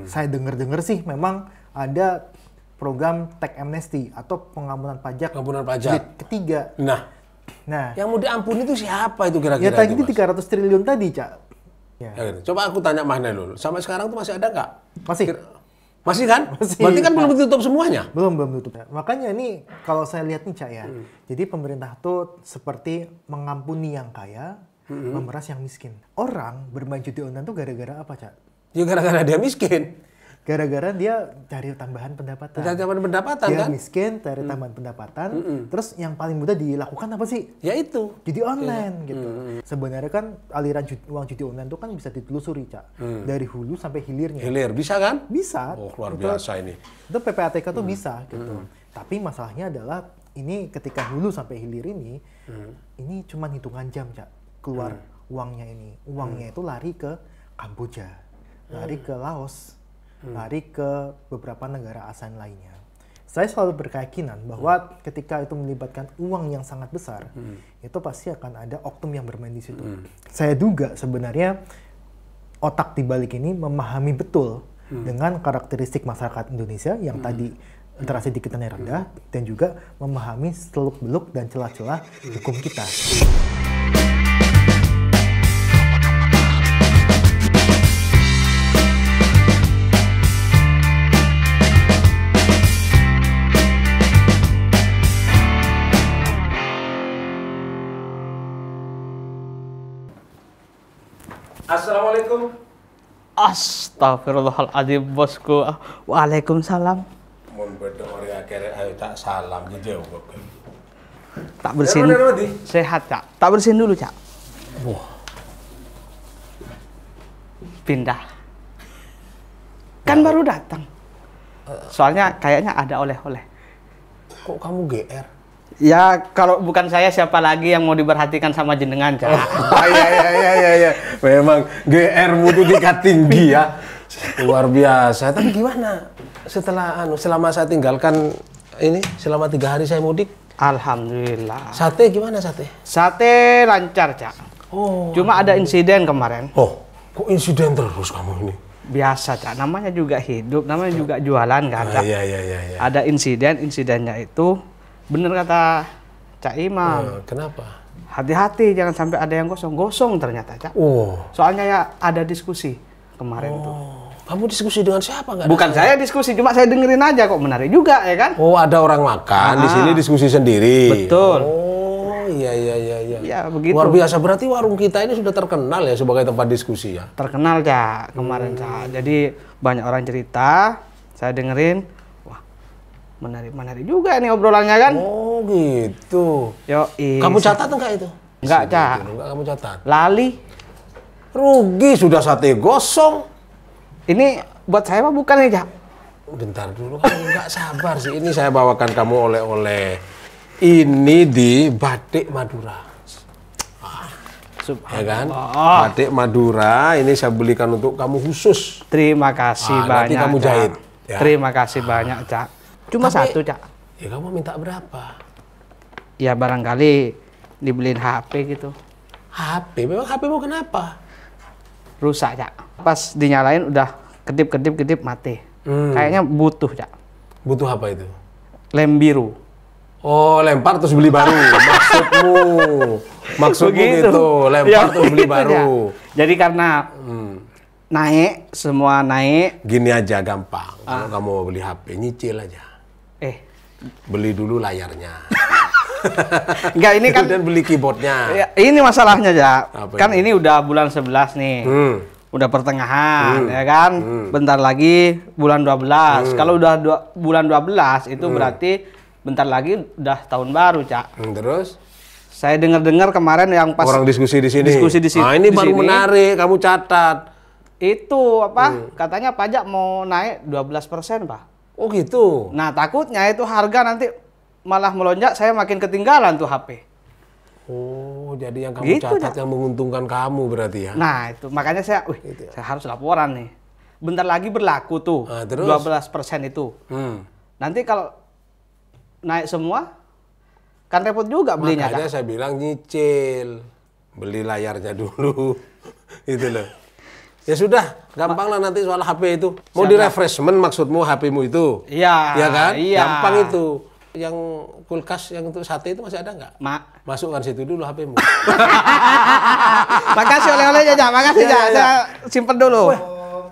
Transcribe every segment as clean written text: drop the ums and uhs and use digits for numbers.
Saya dengar-dengar sih memang ada program tax amnesty atau pengampunan pajak. Pengampunan pajak. Jilid ketiga. Nah, yang mau diampuni itu siapa itu kira-kira? Ya tadi 300 triliun tadi, Cak. Ya. Coba aku tanya Mas Nailul, sampai sekarang tuh masih ada nggak? Masih kan? Masih. Berarti kan belum ditutup semuanya? Belum tutup. Makanya ini kalau saya lihat nih, Cak ya. Jadi pemerintah tuh seperti mengampuni yang kaya, memeras yang miskin. Orang bermain judi online tuh gara-gara apa, Cak? Ya gara-gara dia miskin. Gara-gara dia cari tambahan pendapatan. Cari tambahan pendapatan dia kan? Dia miskin, cari tambahan pendapatan. Terus yang paling mudah dilakukan apa sih? Ya itu. Judi online gitu. Sebenarnya kan aliran uang judi online itu kan bisa ditelusuri, Cak. Dari hulu sampai hilirnya. Hilir, bisa kan? Bisa. Oh, luar biasa ini. Itu PPATK tuh bisa gitu. Tapi masalahnya adalah ini ketika hulu sampai hilir ini cuma hitungan jam, Cak. Keluar uangnya ini. Uangnya itu lari ke Kamboja, lari ke Laos, lari ke beberapa negara ASEAN lainnya. Saya selalu berkeyakinan bahwa ketika itu melibatkan uang yang sangat besar, itu pasti akan ada oknum yang bermain di situ. Saya duga sebenarnya otak di balik ini memahami betul dengan karakteristik masyarakat Indonesia yang tadi literasi digitalnya rendah, dan juga memahami seluk-beluk dan celah-celah hukum kita. Assalamualaikum. Astagfirullahaladzim, bosku. Waalaikumsalam. Mun bedor ya kere ayo tak salam dijawab. Tak bersihin. Sehat, Cak. Tak bersihin dulu, Cak. Wah. Pindah. Kan baru datang. Soalnya kayaknya ada oleh-oleh. Kok kamu GR? Ya, kalau bukan saya, siapa lagi yang mau diperhatikan sama jenengan, Cak? Oh, iya. Memang GR-mu itu tingkat tinggi ya. Luar biasa. Tapi gimana? Selama saya tinggalkan ini, selama 3 hari saya mudik. Alhamdulillah. Sate gimana sate? Sate lancar, Cak. Oh. Cuma ada insiden kemarin. Oh, kok insiden terus kamu ini? Biasa, Cak. Namanya juga hidup, namanya juga jualan, kan, Cak? Iya. Ada insidennya itu. Bener kata Cak Imam. Kenapa? Hati-hati, jangan sampai ada yang gosong ternyata, Cak. Oh. Soalnya ya ada diskusi kemarin tuh. Kamu diskusi dengan siapa? Bukan saya diskusi, cuma saya dengerin aja, kok menarik juga ya kan? Oh, ada orang makan di sini diskusi sendiri. Betul. Oh, iya. Ya begitu. Luar biasa, berarti warung kita ini sudah terkenal ya sebagai tempat diskusi ya? Terkenal, Cak, kemarin, Cak. Jadi banyak orang cerita, saya dengerin. Menarik juga ini obrolannya kan? Oh gitu. Kamu catat enggak itu? Enggak, Cak. Enggak kamu catat. Lali. Rugi sudah sate gosong. Ini buat saya mah bukan ya, Cak? Bentar dulu, kamu enggak sabar sih. Ini saya bawakan kamu oleh-oleh. Ini di Batik Madura. Ya kan? Batik Madura ini saya belikan untuk kamu khusus. Terima kasih banyak. Nanti kamu jahit. Ya. Terima kasih banyak, Cak. Cuma satu, Cak. Ya kamu minta berapa? Ya barangkali dibeliin HP gitu. HP? Memang HP mau kenapa? Rusak, Cak. Pas dinyalain udah kedip mati. Kayaknya butuh, Cak. Butuh apa itu? Lem biru. Oh, lempar terus beli baru. Maksudmu gitu. Lempar ya, terus beli baru. Ya. Jadi karena naik, semua naik. Gini aja gampang. Kalau kamu mau beli HP, nyicil aja. Beli dulu layarnya. Enggak, ini kan dan beli keyboardnya. Ya, ini masalahnya, Cak. Kan ini udah bulan 11 nih. Udah pertengahan, ya kan? Bentar lagi bulan 12. Kalau udah bulan 12 itu berarti bentar lagi udah tahun baru, Cak. Terus? Saya dengar kemarin yang pas orang diskusi di sini. Nah, ini baru menarik, kamu catat. Itu apa? Katanya pajak mau naik 12%, Pak. Oh gitu. Nah, takutnya itu harga nanti malah melonjak, saya makin ketinggalan tuh HP. Oh, jadi yang kamu gitu, catat yang menguntungkan kamu berarti ya? Nah, itu makanya saya harus laporan nih. Bentar lagi berlaku tuh, 12% itu. Nanti kalau naik semua, kan repot juga belinya. Makanya saya bilang nyicil. Beli layarnya dulu. Itu loh. Ya sudah, gampang lah nanti soal HP itu. Mau di-refreshment maksudmu HP-mu itu? Iya. Iya kan? Iya. Gampang itu. Yang kulkas yang untuk sate itu masih ada nggak? Masukkan situ dulu HP-mu. Makasih oleh-oleh Jaja, makasih Jaja. Saya simpen dulu.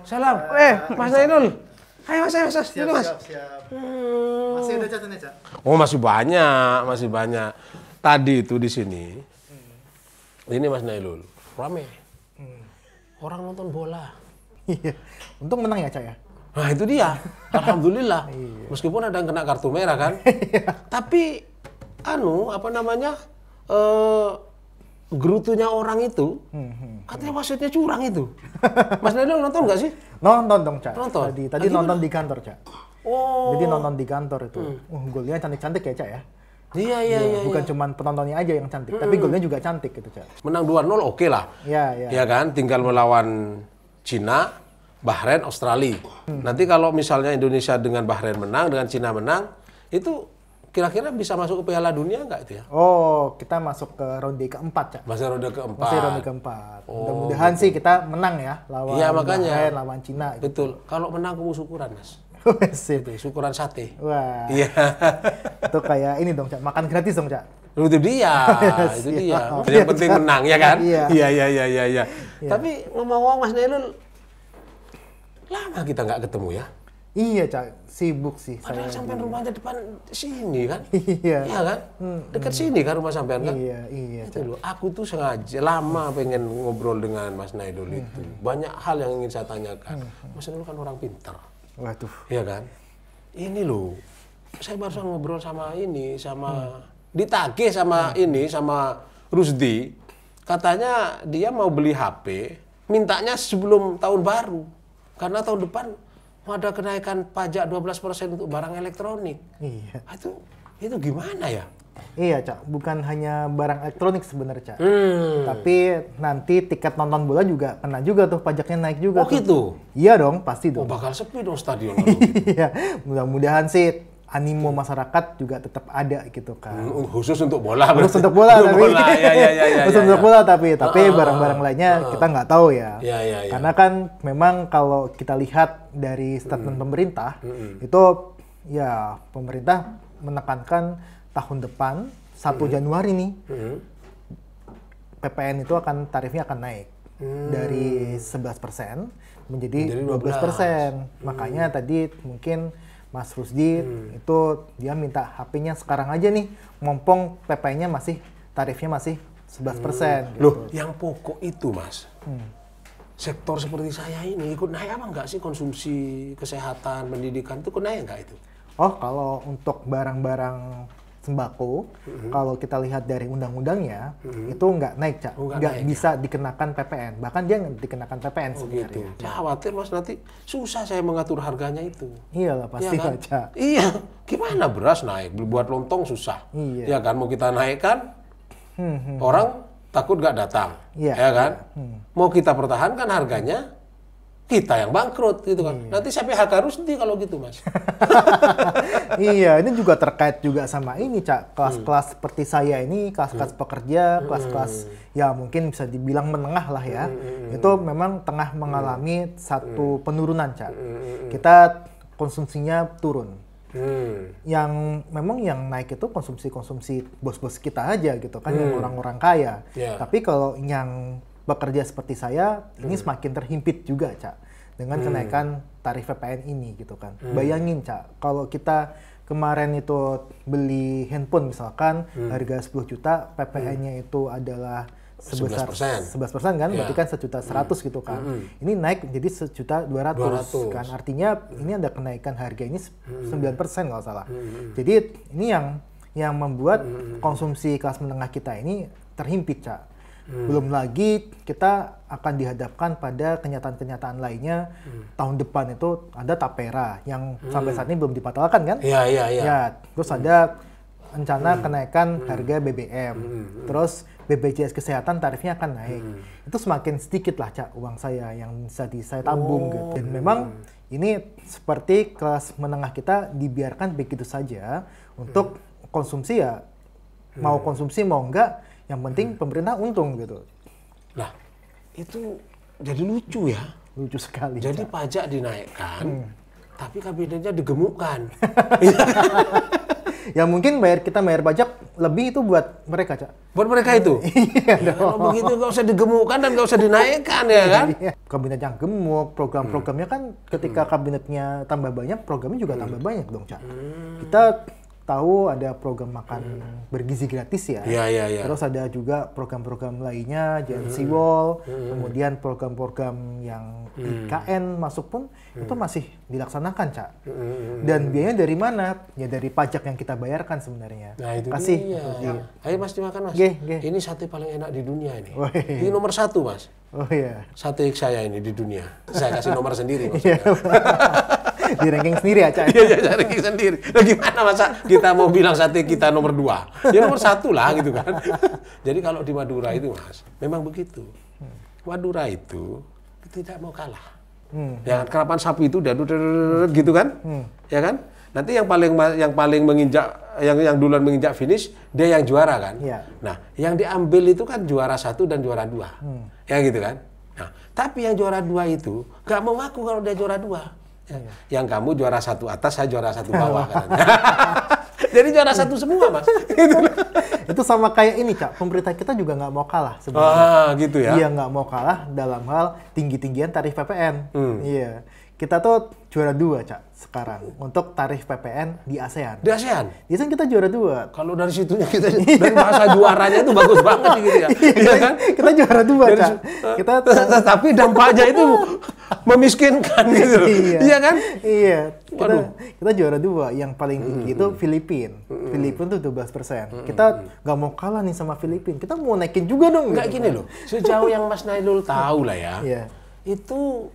Salam. Mas Nainul. Ayo Mas, Siap. Mas. Masih ada catatan Cak? Oh, masih banyak. Tadi itu di sini. Ini Mas Nailul, rame. Orang nonton bola. Iya. Untung menang ya Cak ya? Nah itu dia, alhamdulillah. Meskipun ada yang kena kartu merah kan. Tapi, gerutunya orang itu, katanya wasitnya curang itu. Mas Nailul nonton nggak sih? Nonton dong Cak. Nonton? Tadi nonton di kantor Cak. Oh. Jadi nonton di kantor itu. Golnya cantik-cantik ya Cak ya? Iya. Bukan cuma penontonnya aja yang cantik, tapi golnya juga cantik gitu Cak. Menang 2-0 oke lah. Iya. Ya kan, tinggal melawan Cina, Bahrain, Australia. Nanti kalau misalnya Indonesia dengan Bahrain menang, dengan Cina menang, itu kira-kira bisa masuk ke Piala Dunia nggak itu ya? Oh, kita masuk ke ronde keempat Cak. Masih ronde keempat. Masih ronde keempat. Mudah-mudahan sih kita menang ya lawan Bahrain, lawan Cina. Betul. Kalau menang kamu syukuran Mas. Sip. Syukuran sate. Wah. Iya. Itu kayak ini dong Cak, makan gratis dong Cak. Itu dia. Yang penting menang ya kan? Iya. Tapi ngomong-ngomong Mas Nailul, lama kita nggak ketemu ya? Iya Cak, sibuk sih. Padahal sampai rumahnya depan sini kan? Iya. Iya kan? Dekat sini kan rumah sampean kan? Iya. Itu loh. Aku tuh sengaja lama pengen ngobrol dengan Mas Nailul itu. Banyak hal yang ingin saya tanyakan. Mas Nailul kan orang pintar. Waduh. Iya kan? Ini loh. Saya barusan ngobrol sama ditagih sama Rusdi. Katanya dia mau beli HP, mintanya sebelum tahun baru. Karena tahun depan mau ada kenaikan pajak 12% untuk barang elektronik. Iya. Itu gimana ya? Iya Cak, bukan hanya barang elektronik sebenarnya Cak. Tapi nanti tiket nonton bola juga kena juga tuh, pajaknya naik juga. Oh gitu? Iya dong, pasti dong. Oh bakal sepi dong stadion kalau gitu. Iya, mudah-mudahan sih animo masyarakat juga tetap ada gitu kan. Khusus untuk bola. Khusus untuk bola tapi. Khusus untuk bola tapi barang-barang lainnya kita nggak tahu ya. Iya. Karena kan memang kalau kita lihat dari statement pemerintah itu ya pemerintah menekankan tahun depan 1 Januari nih PPN itu tarifnya akan naik dari 11% menjadi 12%. Makanya tadi mungkin Mas Rusdi itu dia minta HP-nya sekarang aja nih, mumpung PPN-nya tarifnya masih 11%. Loh, yang pokok itu Mas, sektor seperti saya ini ikut naik apa enggak sih konsumsi kesehatan, pendidikan itu ikut naik enggak itu? Oh, kalau untuk barang-barang sembako, kalau kita lihat dari undang-undangnya, itu nggak naik, Cak. Nggak bisa dikenakan PPN. Bahkan dia nggak dikenakan PPN sebenarnya. Gitu. Saya khawatir, Mas, nanti susah saya mengatur harganya itu. Iyalah, pasti ya kan? Cak. Iya, gimana beras naik? Buat lontong susah. Iya. Ya kan, mau kita naikkan, orang takut nggak datang. Iya. Ya kan? Mau kita pertahankan harganya, kita yang bangkrut gitu kan. Nanti siapa PHK Rusdi kalau gitu, Mas. Iya, ini juga terkait juga sama ini, Cak. Kelas-kelas seperti saya ini, kelas-kelas pekerja, kelas-kelas ya mungkin bisa dibilang menengah lah ya. Itu memang tengah mengalami satu penurunan, Cak. Kita konsumsinya turun. Yang memang yang naik itu konsumsi bos-bos kita aja gitu kan, yang orang-orang kaya. Tapi kalau yang bekerja seperti saya, ini semakin terhimpit juga, Cak, dengan kenaikan tarif PPN ini gitu kan. Bayangin, Cak, kalau kita kemarin itu beli handphone misalkan harga 10 juta, PPN-nya itu adalah sebesar 11% kan, berarti kan 1.100.000 gitu kan. Ini naik jadi 1.200.000 kan. Artinya ini ada kenaikan harga ini 9% kalau salah. Jadi ini yang membuat konsumsi kelas menengah kita ini terhimpit, Cak. Belum lagi kita akan dihadapkan pada kenyataan-kenyataan lainnya. Tahun depan itu ada Tapera yang sampai saat ini belum dibatalkan kan? Iya. Ya, terus ada rencana kenaikan harga BBM. Terus BPJS Kesehatan tarifnya akan naik. Itu semakin sedikit lah, Cak, uang saya yang bisa saya tabung gitu. Dan memang ini seperti kelas menengah kita dibiarkan begitu saja untuk konsumsi ya. Mau konsumsi mau enggak, yang penting pemerintah untung gitu. Nah, itu jadi lucu ya. Lucu sekali. Jadi Cak. pajak dinaikkan, tapi kabinetnya digemukkan. Ya mungkin kita bayar pajak lebih itu buat mereka, Cak. Buat mereka itu. Ya, kalau begitu nggak usah digemukkan dan nggak usah dinaikkan ya kan. Iya. Kabinet yang gemuk, program-programnya kan ketika kabinetnya tambah banyak, programnya juga tambah banyak dong, Cak. Kita tahu ada program makan bergizi gratis ya. Iya. Terus ada juga program-program lainnya, Gen Z Wall, kemudian program-program yang IKN masuk pun itu masih dilaksanakan, Cak. Dan biayanya dari mana? Ya dari pajak yang kita bayarkan sebenarnya. Nah itu Kasih. dia. Ayo Mas dimakan Mas. Ge. Ini sate paling enak di dunia ini. Woi. Ini nomor 1 Mas. Oh iya. Sate saya ini di dunia. Saya kasih nomor sendiri Mas. Iya. Di ranking sendiri ya, Cak. Iya, ranking sendiri. Nah, gimana masa kita mau bilang sate kita nomor 2? Ya nomor 1 lah gitu kan. Jadi kalau di Madura itu Mas, memang begitu. Madura itu tidak mau kalah. Ya kan, kerapan sapi itu udah gitu kan? Ya kan? Nanti yang paling menginjak yang duluan menginjak finish dia yang juara kan? Iya. Nah, yang diambil itu kan juara 1 dan juara 2. Ya gitu kan? Nah, tapi yang juara 2 itu nggak mau ngaku kalau dia juara 2. Ya. Yang kamu juara 1 atas, saya juara 1 bawah kan. Jadi juara 1 semua Mas. Itu sama kayak ini, Cak. Pemerintah kita juga nggak mau kalah sebenarnya. Gitu ya. Iya, nggak mau kalah dalam hal tinggi-tinggian tarif PPN. Iya. Kita tuh juara 2, Cak, sekarang untuk tarif PPN di ASEAN. Di ASEAN? Di ASEAN kita juara 2. Kalau dari situnya kita, dari bahasa juaranya itu bagus banget sih gitu ya. Iya kan? Kita juara 2, Cak. Kita tapi dampaknya itu memiskinkan gitu loh. Iya kan? Iya. Kita juara 2. Yang paling tinggi itu Filipina. Filipina tuh 12%. Kita nggak mau kalah nih sama Filipina. Kita mau naikin juga dong. Nggak gitu. gini loh. Sejauh yang Mas Nailul tahu lah ya. Iya. Itu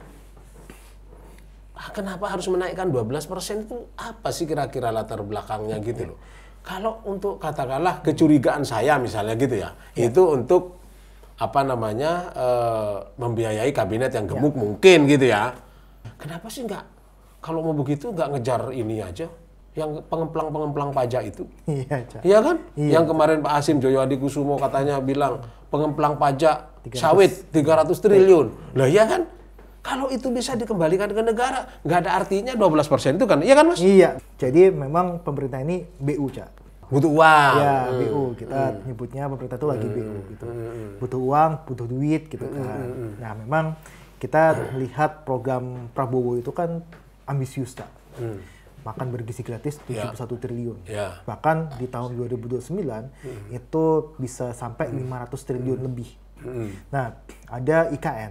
kenapa harus menaikkan 12% itu apa sih kira-kira latar belakangnya gitu loh. Kalau untuk katakanlah kecurigaan saya misalnya gitu ya. Itu untuk apa namanya membiayai kabinet yang gemuk mungkin gitu ya. Kenapa sih nggak kalau mau begitu nggak ngejar ini aja yang pengemplang pajak itu? Iya, Cak. Iya kan? Iya. Yang kemarin Pak Hasim Joyo Adikusumo katanya bilang pengemplang pajak sawit 300 triliun. Lah iya kan? Kalau itu bisa dikembalikan ke negara, nggak ada artinya 12% itu kan? Iya kan Mas? Iya. Jadi memang pemerintah ini BU, Cak. Butuh uang. Ya, BU. Kita nyebutnya pemerintah itu lagi BU gitu. Butuh uang, butuh duit gitu kan. Nah, memang kita melihat program Prabowo itu kan ambisius, Cak. Makan bergizi gratis 71 triliun. Ya. Bahkan di tahun 2029 itu bisa sampai 500 triliun lebih. Nah, ada IKN.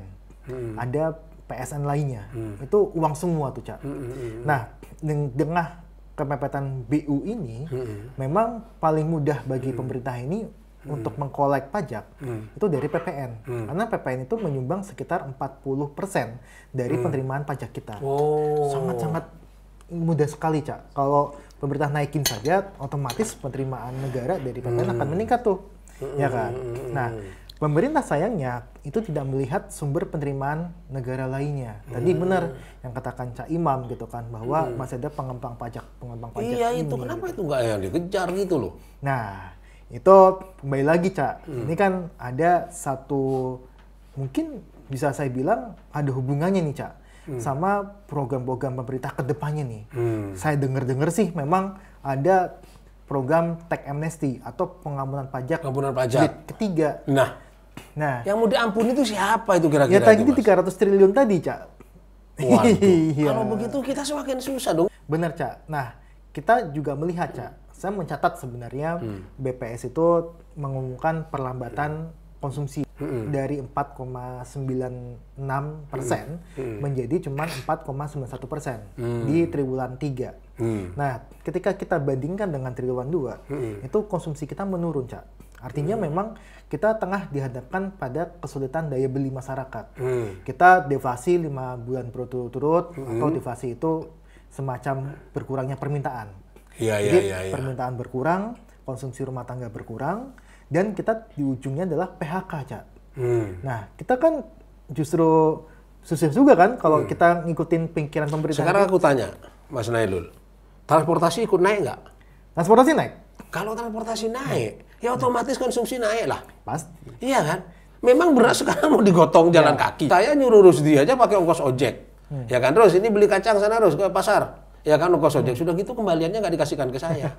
Ada PSN lainnya. Itu uang semua tuh, Cak. Nah, dengan kemepetan BU ini memang paling mudah bagi pemerintah ini untuk mengkolek pajak itu dari PPN. Karena PPN itu menyumbang sekitar 40% dari penerimaan pajak kita. Sangat-sangat mudah sekali, Cak. Kalau pemerintah naikin saja, otomatis penerimaan negara dari PPN akan meningkat tuh. Ya kan? Nah, pemerintah sayangnya itu tidak melihat sumber penerimaan negara lainnya. Tadi benar yang katakan Cak Imam gitu kan, bahwa masih ada pengemplang pajak Iya ini. itu, kenapa itu nggak yang dikejar gitu loh? Nah, itu kembali lagi, Cak. Ini kan ada satu, mungkin bisa saya bilang ada hubungannya nih, Cak, sama program-program pemerintah ke depannya nih. Saya dengar-dengar sih memang ada program tax amnesty atau pengampunan pajak. Pengampunan pajak. Jilid ketiga. Nah, yang mau diampuni itu siapa itu kira-kira? Ya tadi 300 triliun tadi, Cak. Waduh, kalau begitu kita semakin susah dong. Benar, Cak. Nah, kita juga melihat, Cak. Saya mencatat sebenarnya BPS itu mengumumkan perlambatan konsumsi dari 4,96% menjadi cuma 4,91% di triwulan 3. Nah, ketika kita bandingkan dengan triwulan 2, itu konsumsi kita menurun, Cak. Artinya memang kita tengah dihadapkan pada kesulitan daya beli masyarakat. Kita deflasi 5 bulan berturut-turut, atau deflasi itu semacam berkurangnya permintaan. Jadi permintaan berkurang, konsumsi rumah tangga berkurang, dan kita di ujungnya adalah PHK, Cak. Nah, kita kan justru susah juga kan kalau kita ngikutin pikiran pemerintah. Sekarang aku tanya, Mas Nailul, transportasi ikut naik nggak? Transportasi naik? Kalau transportasi naik, ya otomatis konsumsi naik lah. Pasti. Iya kan? Memang beras sekarang mau digotong jalan kaki. Saya nyuruh Rusdi aja pakai ongkos ojek. Ya kan, terus ini beli kacang sana Rus ke pasar. Ya kan, ongkos ojek. Sudah gitu kembaliannya nggak dikasihkan ke saya.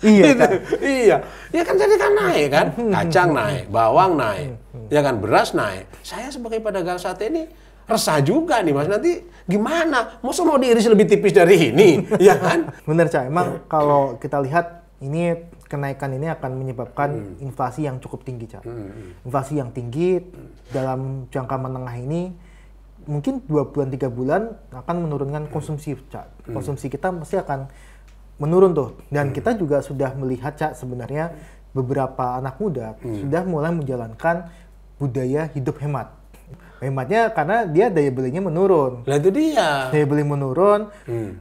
Iya, Kak. Iya. Ya kan jadi kan naik kan. Kacang naik, bawang naik. Ya kan, beras naik. Saya sebagai pedagang sate ini resah juga nih Mas. Nanti gimana? Mau diiris lebih tipis dari ini? Ya kan? Bener, Cak. Emang kalau kita lihat ini kenaikan ini akan menyebabkan inflasi yang cukup tinggi, Cak. Inflasi yang tinggi dalam jangka menengah ini mungkin 2 bulan 3 bulan akan menurunkan konsumsi, Cak. Konsumsi kita pasti akan menurun tuh. Dan kita juga sudah melihat, Cak, sebenarnya beberapa anak muda sudah mulai menjalankan budaya hidup hemat. Hematnya karena dia daya belinya menurun. Nah itu dia. Daya beli menurun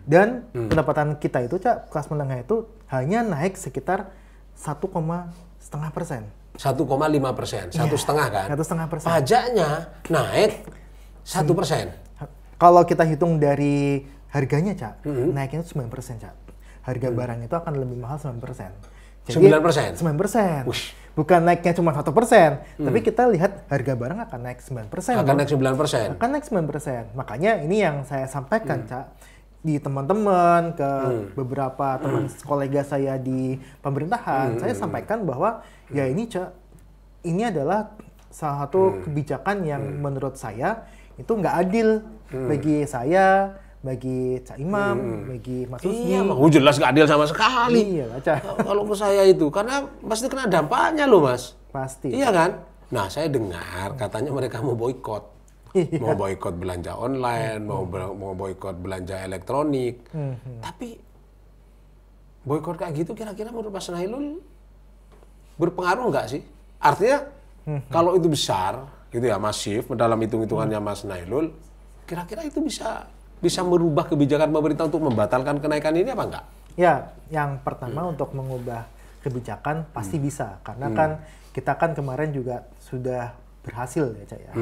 dan pendapatan kita itu, Cak, kelas menengah itu hanya naik sekitar 1,5%. 1,5%, 1,5 kan? 1,5%. Pajaknya naik 1%. Kalau kita hitung dari harganya, Cak, naiknya itu 9%, Cak. Harga barang itu akan lebih mahal 9%. Jadi, 9%? 9%. Ush. Bukan naiknya cuma 1%, tapi kita lihat harga barang akan naik 9%. Akan naik 9%. Akan naik 9%. Makanya ini yang saya sampaikan, Cak, di teman-teman, ke beberapa teman kolega saya di pemerintahan, saya sampaikan bahwa ya ini, Cak, ini adalah salah satu kebijakan yang menurut saya itu nggak adil bagi saya, bagi Cak Imam, bagi Mas Rusdi. Iya, jelas nggak adil sama sekali. Iya, Cak. Kalau ke saya itu, karena pasti kena dampaknya loh Mas. Pasti. Iya kan? Nah saya dengar katanya mereka mau boikot. Iya. Mau boikot belanja online, mau boikot belanja elektronik. Tapi boikot kayak gitu kira-kira menurut Mas Nailul berpengaruh nggak sih? Artinya kalau itu besar, gitu ya, masif dalam hitung-hitungannya Mas Nailul, kira-kira itu bisa merubah kebijakan pemerintah untuk membatalkan kenaikan ini apa enggak? Ya, yang pertama untuk mengubah kebijakan pasti bisa, karena kan kita kan kemarin juga sudah berhasil ya, Cak, ya.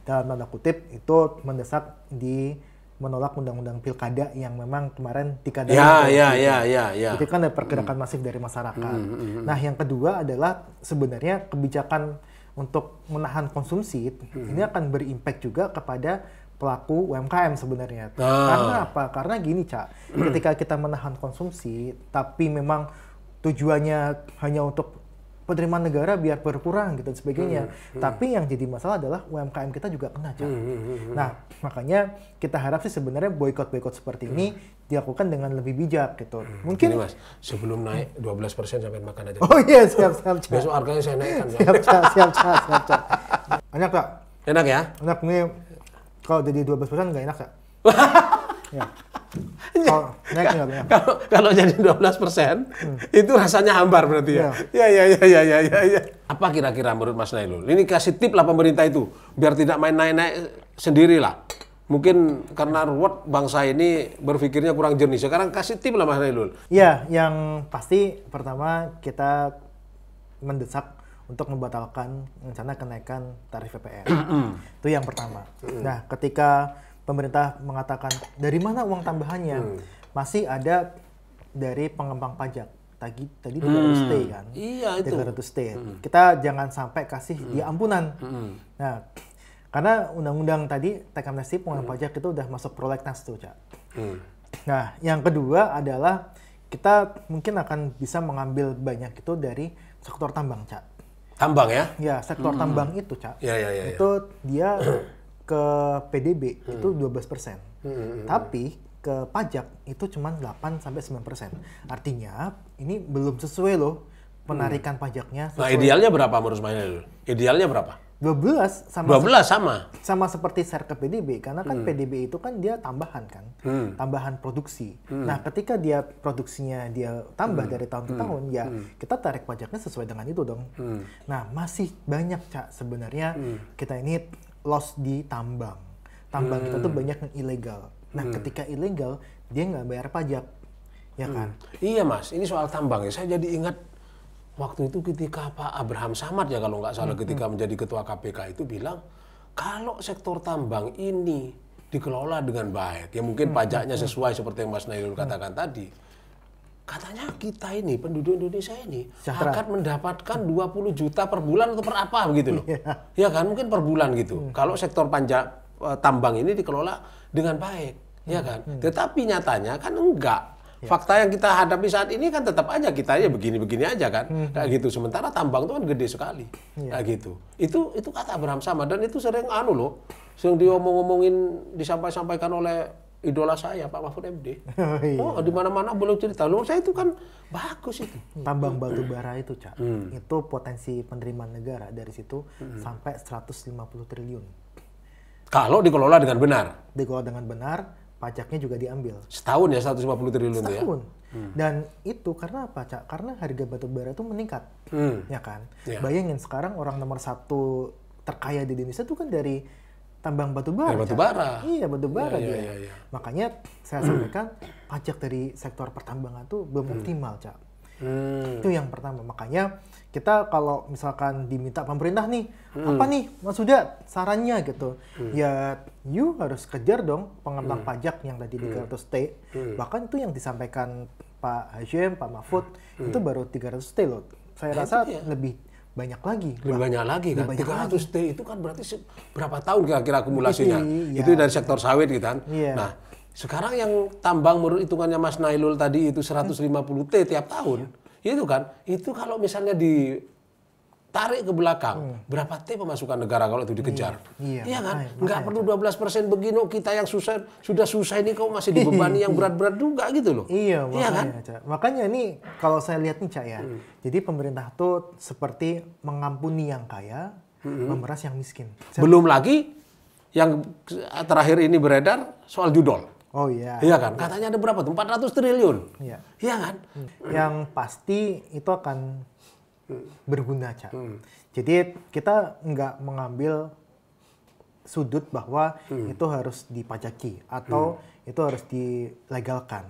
Dalam tanda kutip itu mendesak di menolak undang-undang pilkada yang memang kemarin dikadang. Ya. Itu kan ada pergerakan masif dari masyarakat. Nah, yang kedua adalah sebenarnya kebijakan untuk menahan konsumsi ini akan berimpact juga kepada pelaku UMKM sebenarnya. Karena apa? Karena gini, Cak, ketika kita menahan konsumsi, tapi memang tujuannya hanya untuk penerimaan negara biar berkurang gitu dan sebagainya. Tapi yang jadi masalah adalah UMKM kita juga kena, Cak. Nah, makanya kita harap sih sebenarnya boikot-boikot seperti ini dilakukan dengan lebih bijak gitu. Mungkin ini Mas, sebelum naik 12% sampai makan aja. Oh iya, siap, Cak. Besok harganya saya naikkan. Siap, Cak. Enak, Cak? Enak ya? Enak nih. Kalau jadi 12% nggak enak, Cak. Ya. Kalau naik nggak enak. Kalau jadi 12%, itu rasanya hambar berarti ya. Ya. Apa kira-kira menurut Mas Nailul? Ini kasih tip lah pemerintah itu, biar tidak main naik-naik sendiri lah. Mungkin karena ruwet bangsa ini berpikirnya kurang jernih. Sekarang kasih tip lah Mas Nailul. Ya, yang pasti pertama kita mendesak untuk membatalkan rencana kenaikan tarif PPN. Itu yang pertama. Nah, ketika pemerintah mengatakan dari mana uang tambahannya, masih ada dari pengembang pajak. Tadi 300 T kan? Iya itu. 300 T. Kita jangan sampai kasih dia ampunan. Nah, karena undang-undang tadi tax amnesty pengembang pajak itu udah masuk prolegnas tuh, Cak. Nah, yang kedua adalah kita mungkin akan bisa mengambil banyak itu dari sektor tambang, Cak. Tambang ya? Ya, sektor tambang itu, Cak. Ya. Itu dia ke PDB itu 12%. Tapi ke pajak itu cuma 8-9%. Artinya ini belum sesuai loh penarikan pajaknya. Nah, idealnya berapa menurut Mas Nailul? Idealnya berapa? 12 sama seperti share ke PDB, karena kan PDB itu kan dia tambahan kan, tambahan produksi. Nah, ketika dia produksinya dia tambah dari tahun ke tahun, ya kita tarik pajaknya sesuai dengan itu dong. Nah, masih banyak, Cak, sebenarnya kita ini loss di tambang. Tambang kita tuh banyak yang ilegal. Nah, ketika ilegal dia nggak bayar pajak, ya kan? Iya Mas, ini soal tambang ya. Saya jadi ingat waktu itu ketika Pak Abraham Samad ya kalau nggak salah ketika menjadi ketua KPK itu bilang kalau sektor tambang ini dikelola dengan baik, ya mungkin pajaknya sesuai seperti yang Mas Nailul katakan tadi, katanya kita ini penduduk Indonesia ini Sejahtera. akan mendapatkan 20 juta per bulan atau per apa begitu loh. Ya kan mungkin per bulan gitu. Kalau sektor tambang ini dikelola dengan baik, ya kan. Tetapi nyatanya kan enggak. Fakta yang kita hadapi saat ini kan tetap aja kita ya begini-begini aja kan. Kayak gitu. Sementara tambang itu kan gede sekali. Kayak gitu. Itu kata Abraham Samad dan itu sering sering diomong-omongin disampaikan oleh idola saya Pak Mahfud MD. Oh, di mana-mana boleh cerita. Menurut saya itu kan bagus itu. Tambang batu bara itu, Cak. Itu potensi penerimaan negara dari situ sampai 150 triliun. Kalau dikelola dengan benar. Dikelola dengan benar, pajaknya juga diambil. Setahun ya 150 triliun itu ya. Setahun. Dan itu karena apa, Cak? Karena harga batu bara itu meningkat. Ya kan? Bayangin sekarang orang nomor 1 terkaya di Indonesia itu kan dari tambang batu bara. Batu bara. Iya, batu bara dia. Iya. Makanya saya sampaikan pajak dari sektor pertambangan itu belum optimal, Cak. Itu yang pertama. Makanya kita kalau misalkan diminta pemerintah nih, apa nih Mas Huda sarannya gitu. Ya, you harus kejar dong pengembangan pajak yang tadi 300T. Bahkan itu yang disampaikan Pak Hashim, Pak Mahfud, itu baru 300T loh. Saya rasa lebih banyak lagi. Lebih banyak lagi kan. 300T itu kan berarti berapa tahun kira-kira akumulasinya? Itu dari sektor sawit gitu kan. Nah, sekarang yang tambang menurut hitungannya Mas Nailul tadi itu 150T tiap tahun. Itu kan, itu kalau misalnya ditarik ke belakang, berapa T pemasukan negara kalau itu dikejar? Iya kan? Nggak perlu 12% begini, kita yang sudah susah ini kok masih dibebani yang berat-berat juga gitu loh. Iya kan? Cak. Makanya ini kalau saya lihat nih, Cak ya. Jadi pemerintah tuh seperti mengampuni yang kaya, memeras yang miskin. Belum lagi yang terakhir ini beredar soal judol. Oh iya. Iya kan? Katanya ada berapa tuh? 400 triliun. Iya. Iya kan? Yang pasti itu akan berguna, Cak. Jadi kita nggak mengambil sudut bahwa itu harus dipajaki atau itu harus dilegalkan.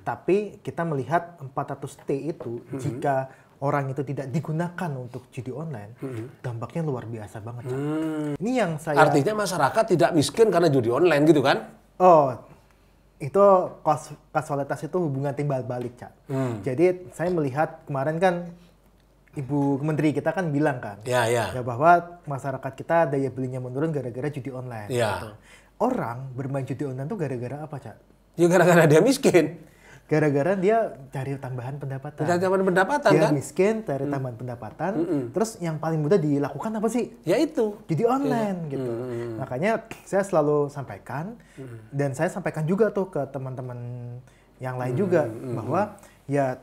Tapi kita melihat 400T itu jika orang itu tidak digunakan untuk judi online, dampaknya luar biasa banget, Cak. Ini yang saya... Artinya masyarakat tidak miskin karena judi online gitu kan? Oh, itu kasualitas itu hubungan timbal balik, Cak. Jadi saya melihat kemarin kan Ibu Menteri kita kan bilang kan, ya bahwa masyarakat kita daya belinya menurun gara-gara judi online. Gitu. Orang bermain judi online tuh gara-gara apa, Cak? Ya gara-gara dia miskin. Gara-gara dia cari tambahan pendapatan. Cari tambahan pendapatan dia kan? Dia miskin, cari tambahan pendapatan. Terus yang paling mudah dilakukan apa sih? Ya itu. Judi online gitu. Makanya saya selalu sampaikan, dan saya sampaikan juga tuh ke teman-teman yang lain juga, bahwa ya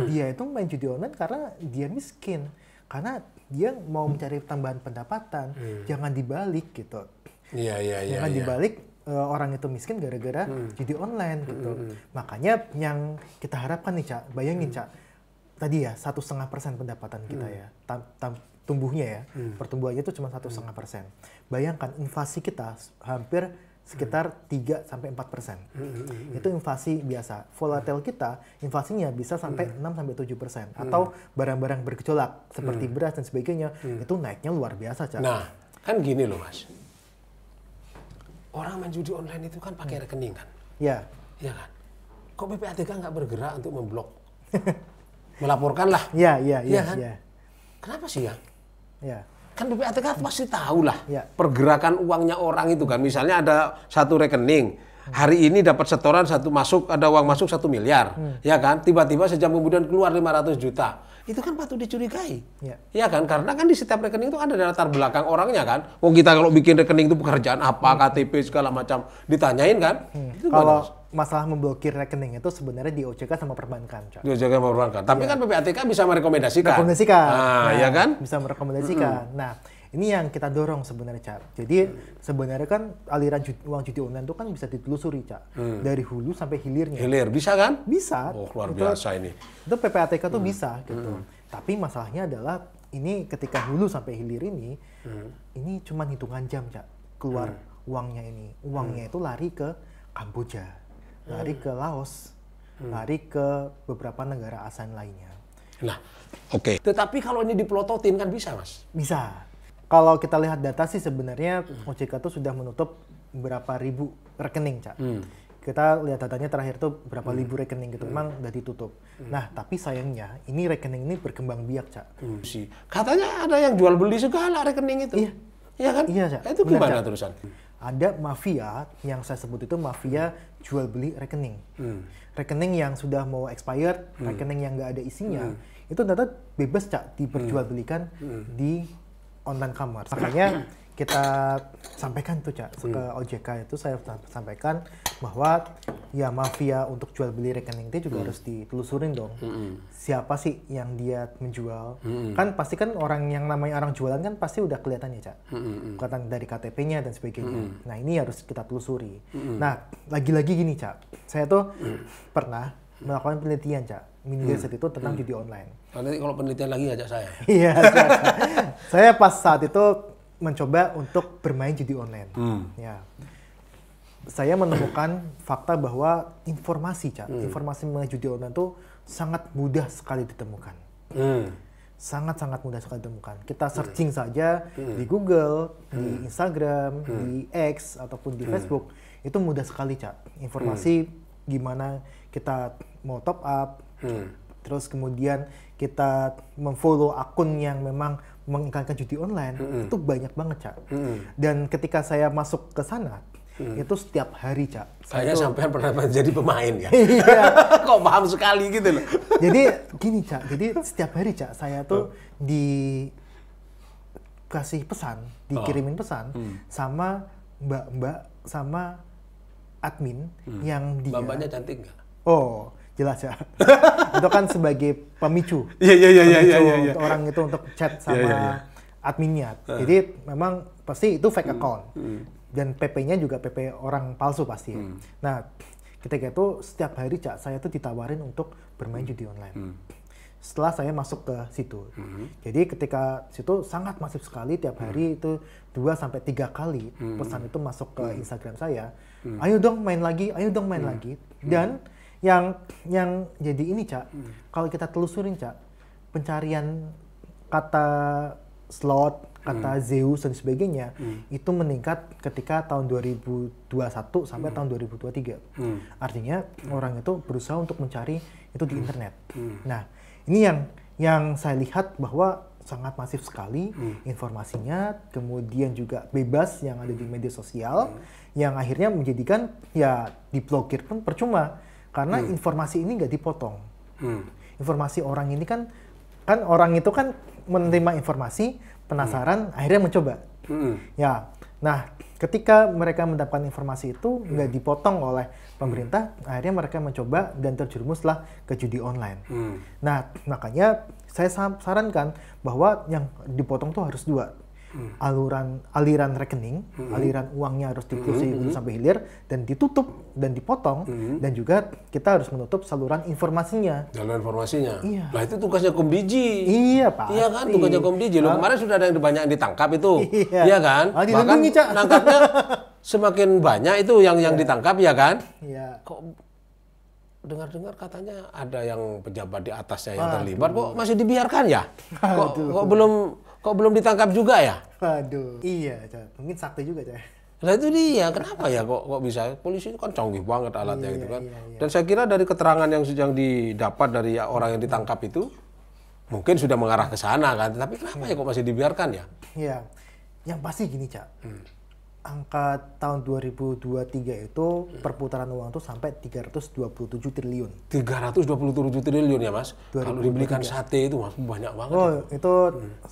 dia itu main judi online karena dia miskin. Karena dia mau mencari tambahan pendapatan. Jangan dibalik gitu. Jangan dibalik. Orang itu miskin gara-gara judi online gitu. Makanya yang kita harapkan nih, Cak, bayangin, Cak, tadi ya 1,5% pendapatan kita ya, tumbuhnya ya, pertumbuhannya itu cuma 1,5%. Bayangkan inflasi kita hampir sekitar 3-4%. Itu inflasi biasa. Volatil kita, inflasinya bisa sampai 6-7%. Atau barang-barang bergejolak seperti beras dan sebagainya, itu naiknya luar biasa, Cak. Nah, kan gini loh, Mas. Orang main judi online itu kan pakai rekening kan? Iya kan? Kok PPATK nggak bergerak untuk memblok? Melaporkan lah. Iya kan? Kenapa sih ya? Kan PPATK pasti tahu lah pergerakan uangnya orang itu kan. Misalnya ada satu rekening, hari ini dapat setoran ada uang masuk 1 miliar. Ya kan? Tiba-tiba sejam kemudian keluar 500 juta. Itu kan patut dicurigai. Ya kan? Karena kan di setiap rekening itu ada latar belakang orangnya kan. Oh, kita kalau bikin rekening itu pekerjaan apa, KTP segala macam ditanyain kan. Kalau masalah memblokir rekening itu sebenarnya di OJK sama perbankan, Cak. Di OJK sama perbankan. Tapi kan PPATK bisa merekomendasikan. Nah, ya kan? Bisa merekomendasikan. Nah, ini yang kita dorong sebenarnya, Cak. Jadi sebenarnya kan aliran uang judi online itu kan bisa ditelusuri, Cak. Dari hulu sampai hilirnya. Hilir, bisa kan? Bisa. Oh, luar biasa ini. Itu PPATK tuh bisa gitu. Tapi masalahnya adalah ini ketika hulu sampai hilir ini cuma hitungan jam, Cak. Keluar uangnya ini. Uangnya itu lari ke Kamboja, lari ke Laos, lari ke beberapa negara ASEAN lainnya. Nah, oke. Tetapi kalau ini dipelototin kan bisa, Mas? Bisa. Kalau kita lihat data sih sebenarnya OJK itu sudah menutup beberapa ribu rekening, Cak. kita lihat datanya terakhir tuh berapa ribu rekening gitu, memang udah ditutup. Nah, tapi sayangnya ini rekening ini berkembang biak, Cak. Katanya ada yang jual beli segala rekening itu. Iya. Iya kan? Iya, Cak. Itu Benar, gimana Cak. terusan? Ada mafia yang saya sebut itu mafia jual beli rekening. Rekening yang sudah mau expired, rekening yang nggak ada isinya, itu ternyata bebas, Cak, diperjualbelikan di online commerce. Makanya kita sampaikan tuh, Cak, ke OJK itu saya sampaikan bahwa ya mafia untuk jual beli rekening itu juga harus ditelusurin dong. Siapa sih yang dia menjual? Kan pasti kan orang yang namanya orang jualan kan pasti udah kelihatan ya, Cak. Kelihatan dari KTP-nya dan sebagainya. Nah, ini harus kita telusuri. Nah, lagi-lagi gini, Cak. Saya tuh pernah melakukan penelitian, Cak. Mini riset itu tentang judi online. Nanti kalau penelitian lagi ajak saya. Iya, Cak. Saya pas saat itu mencoba untuk bermain judi online. Ya, saya menemukan fakta bahwa informasi, Cak, informasi mengenai judi online itu sangat mudah sekali ditemukan. Sangat-sangat mudah sekali ditemukan. Kita searching saja di Google, di Instagram, di X ataupun di Facebook, itu mudah sekali, Cak. Informasi gimana kita mau top up, terus kemudian kita memfollow akun yang memang mengiklankan judi online, itu banyak banget, Cak. Dan ketika saya masuk ke sana, itu setiap hari, Cak. Saya sampai pernah menjadi pemain ya. Iya. Kok paham sekali gitu loh. Jadi gini, Cak, jadi setiap hari, Cak, saya tuh dikasih pesan, dikirimin pesan sama mbak-mbak, sama admin yang dia... Mbak-mbaknya cantik nggak? Oh, jelas, ya. Itu kan sebagai pemicu. Iya. Untuk orang itu untuk chat sama adminnya. Jadi memang pasti itu fake account. Dan PP-nya juga PP orang palsu pasti. Nah, ketika itu setiap hari, Cak, saya tuh ditawarin untuk bermain judi online. Setelah saya masuk ke situ. Jadi ketika situ sangat masif sekali, tiap hari itu 2-3 kali pesan itu masuk ke Instagram saya. Ayo dong main lagi, ayo dong main lagi. Dan yang jadi ini, Cak, kalau kita telusurin, Cak, pencarian kata slot, kata Zeus dan sebagainya itu meningkat ketika tahun 2021 sampai tahun 2023. Artinya orang itu berusaha untuk mencari itu di internet. Nah, ini yang saya lihat bahwa sangat masif sekali informasinya, kemudian juga bebas yang ada di media sosial, yang akhirnya menjadikan ya diblokir pun percuma. Karena informasi ini nggak dipotong. Informasi orang ini kan orang itu kan menerima informasi, penasaran, akhirnya mencoba. Ya, nah ketika mereka mendapatkan informasi itu nggak dipotong oleh pemerintah, akhirnya mereka mencoba dan terjerumuslah ke judi online. Nah, makanya saya sarankan bahwa yang dipotong tuh harus dua. Aliran rekening, aliran uangnya harus diklusi sampai hilir dan ditutup dan dipotong, dan juga kita harus menutup saluran informasinya. Saluran informasinya. Iya. Lah itu tugasnya Komdiji. Iya, Pak. Iya kan, tugasnya Komdiji. Loh, kemarin sudah ada yang banyak yang ditangkap itu. Iya kan? Bahkan Cak. nangkapnya semakin banyak itu yang ditangkap, ya kan? Iya. Kok dengar-dengar katanya ada yang pejabat di atasnya yang terlibat, kok masih dibiarkan ya? Kok belum ditangkap juga ya? Waduh, iya, Cak. Mungkin sakti juga, Cak. Nah itu dia, kenapa ya kok bisa? Polisi itu kan canggih banget alatnya gitu kan. Iya. Dan saya kira dari keterangan yang didapat dari orang yang ditangkap itu, mungkin sudah mengarah ke sana kan. Tapi kenapa ya kok masih dibiarkan ya? Iya, yang pasti gini, Cak. Angka tahun 2023 itu perputaran uang itu sampai 327 triliun. 327 triliun ya, Mas? Kalau dibelikan sate itu, Mas, banyak banget. Oh, itu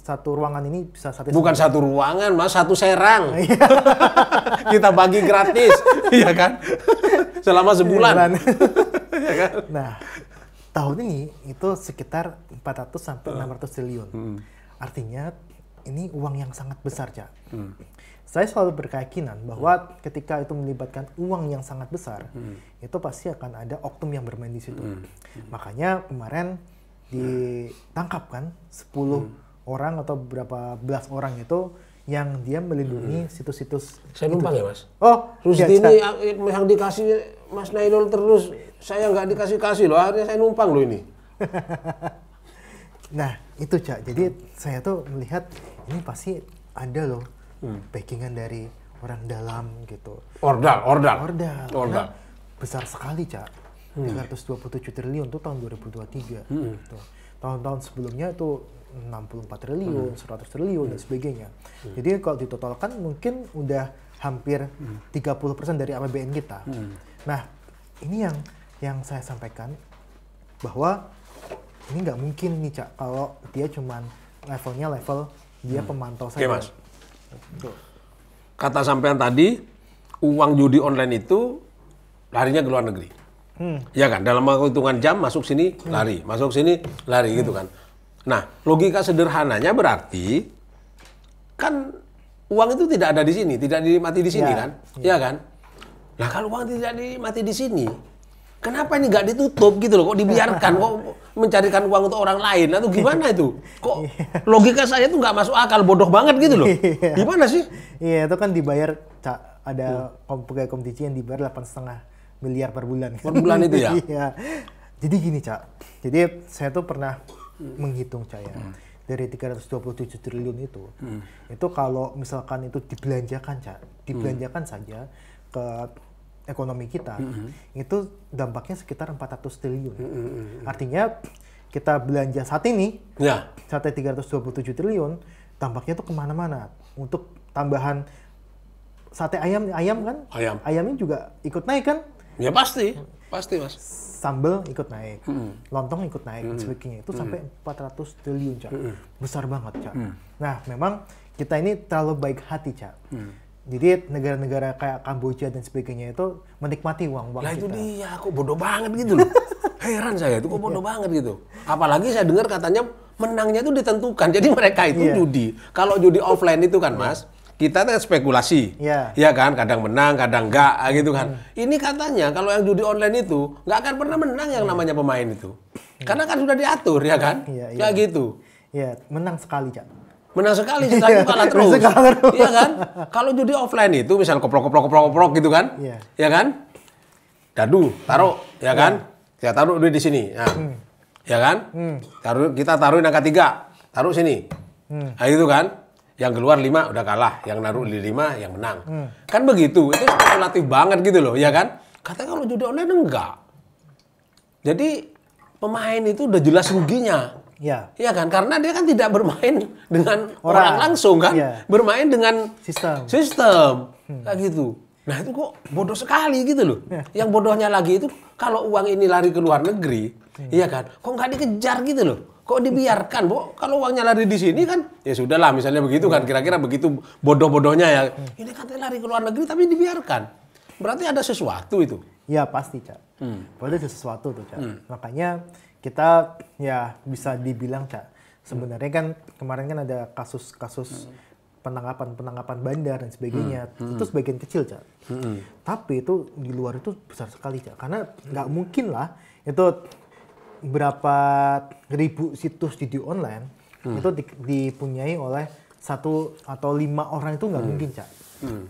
satu ruangan ini bisa sate. Bukan satu ruangan, Mas, satu serang. Kita bagi gratis, iya kan? Selama sebulan. Ya kan? Nah, tahun ini itu sekitar 400 sampai 600 triliun. Artinya ini uang yang sangat besar, Cak. Saya selalu berkeyakinan bahwa ketika itu melibatkan uang yang sangat besar, itu pasti akan ada oknum yang bermain di situ. Makanya kemarin ditangkap kan 10 orang atau berapa belas orang itu yang dia melindungi situs-situs. Saya numpang ya, Mas? Oh, Rusdi ini yang dikasih Mas Nailul terus, saya nggak dikasih-kasih loh, akhirnya saya numpang loh ini. Nah, itu, Cak. Jadi saya tuh melihat ini pasti ada loh backingan dari orang dalam gitu. Ordal. Karena besar sekali, Cak. 327 triliun itu tahun 2023. Gitu. Tahun-tahun sebelumnya itu 64 triliun, 100 triliun, dan sebagainya. Jadi kalau ditotalkan mungkin udah hampir 30% dari APBN kita. Nah, ini yang saya sampaikan, bahwa ini nggak mungkin nih, Cak, kalau dia cuman levelnya level dia pemantau saja. Oke, Mas. Kata sampean tadi, uang judi online itu larinya ke luar negeri. Ya kan, dalam hitungan jam masuk sini lari, masuk sini lari gitu kan. Nah, logika sederhananya berarti kan uang itu tidak ada di sini, tidak dinikmati di sini kan? Ya kan? Nah, kalau uang tidak dinikmati di sini, kenapa ini nggak ditutup gitu loh? Kok dibiarkan? Kok mencarikan uang untuk orang lain? Atau gimana itu? Kok logika saya tuh nggak masuk akal, bodoh banget gitu loh. Gimana sih? Iya, itu kan dibayar, Cak, ada pegawai Komdiji yang dibayar 8,5 miliar per bulan. Per bulan itu ya? Iya. Jadi gini, Cak. Jadi saya tuh pernah menghitung, Cak, ya. Dari 327 triliun itu kalau misalkan itu dibelanjakan, Cak, dibelanjakan saja ke ekonomi kita, itu dampaknya sekitar 400 triliun. Artinya kita belanja saat ini, saatnya 327 triliun, dampaknya tuh kemana-mana. Untuk tambahan sate ayam kan? Ayamnya juga ikut naik kan? Ya pasti Mas. Sambal ikut naik, lontong ikut naik, dan sebagainya. Itu sampai 400 triliun, Cak. Besar banget, Cak. Nah, memang kita ini terlalu baik hati, Cak. Jadi negara-negara kayak Kamboja dan sebagainya itu menikmati uang-uang kita. Lah itu dia, kok bodoh banget gitu loh. Heran saya itu kok bodoh banget gitu. Apalagi saya dengar katanya menangnya itu ditentukan. Jadi mereka itu judi. Kalau judi offline itu kan, Mas, kita kan spekulasi, ya kan, kadang menang, kadang enggak, gitu kan. Ini katanya kalau yang judi online itu nggak akan pernah menang yang namanya pemain itu, karena kan sudah diatur, ya kan, kayak gitu. Iya, menang sekali, Cak. Menang sekali, setelah itu kalah terus, iya kan. Kalau judi offline itu, misal koprok gitu kan, ya kan, dadu, taruh, ya kan, kita taruh duit di sini, nah, ya kan, kita taruhin angka 3, taruh sini, nah itu kan. Yang keluar 5 udah kalah, yang naruh di 5 yang menang. Kan begitu, itu spekulatif banget gitu loh, ya kan? Katanya kalau judi online enggak. Jadi pemain itu udah jelas ruginya. Iya kan? Karena dia kan tidak bermain dengan orang langsung kan? Bermain dengan sistem. Kayak gitu. Nah itu kok bodoh sekali gitu loh. Yang bodohnya lagi itu kalau uang ini lari ke luar negeri, iya kan? Kok nggak dikejar gitu loh? Kok dibiarkan, Bu? Kalau uangnya lari di sini kan, ya sudahlah misalnya begitu kan, kira-kira begitu bodoh-bodohnya ya. Ini katanya lari ke luar negeri tapi dibiarkan. Berarti ada sesuatu itu. Ya pasti, Cak. Berarti ada sesuatu tuh, Cak. Makanya kita ya bisa dibilang, Cak, sebenarnya kan kemarin kan ada kasus-kasus penangkapan bandar dan sebagainya. Itu sebagian kecil, Cak. Tapi itu di luar itu besar sekali, Cak. Karena nggak mungkin lah itu berapa ribu situs judi online itu dipunyai oleh 1 atau 5 orang itu nggak mungkin, Cak.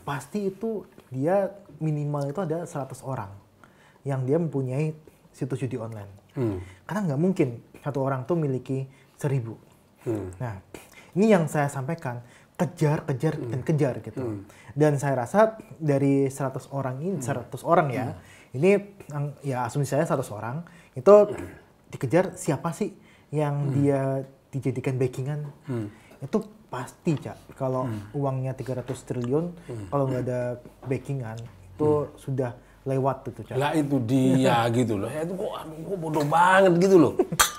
Pasti itu dia minimal itu ada 100 orang yang dia mempunyai situs judi online. Karena nggak mungkin satu orang tuh miliki 1000. Nah, ini yang saya sampaikan, kejar dan kejar gitu. Dan saya rasa dari 100 orang ini, 100 orang ya, ini ya asumsi saya 100 orang itu dikejar siapa sih yang dia dijadikan backingan. Itu pasti, Cak, kalau uangnya 300 triliun kalau nggak ada backingan itu sudah lewat tuh, Cak. Lah itu dia gitu loh. Itu kok bodoh banget gitu loh.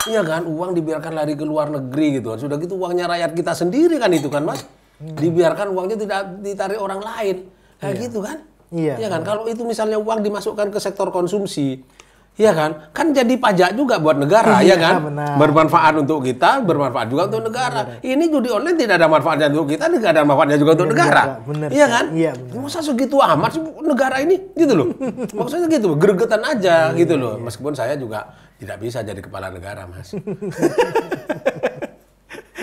Iya kan, uang dibiarkan lari ke luar negeri gitu. Sudah gitu uangnya rakyat kita sendiri kan itu kan, Mas. Dibiarkan uangnya tidak ditarik orang lain. Kayak gitu kan? Iya kan, kalau itu misalnya uang dimasukkan ke sektor konsumsi, iya kan? Kan jadi pajak juga buat negara, ya kan? Benar. Bermanfaat untuk kita, bermanfaat juga untuk negara. Ini judi online tidak ada manfaatnya untuk kita, tidak ada manfaatnya juga untuk negara. Benar, iya kan? Iya, benar. Masa segitu amat sih negara ini, gitu loh. Maksudnya gitu, gregetan aja gitu loh. Meskipun saya juga tidak bisa jadi kepala negara, Mas.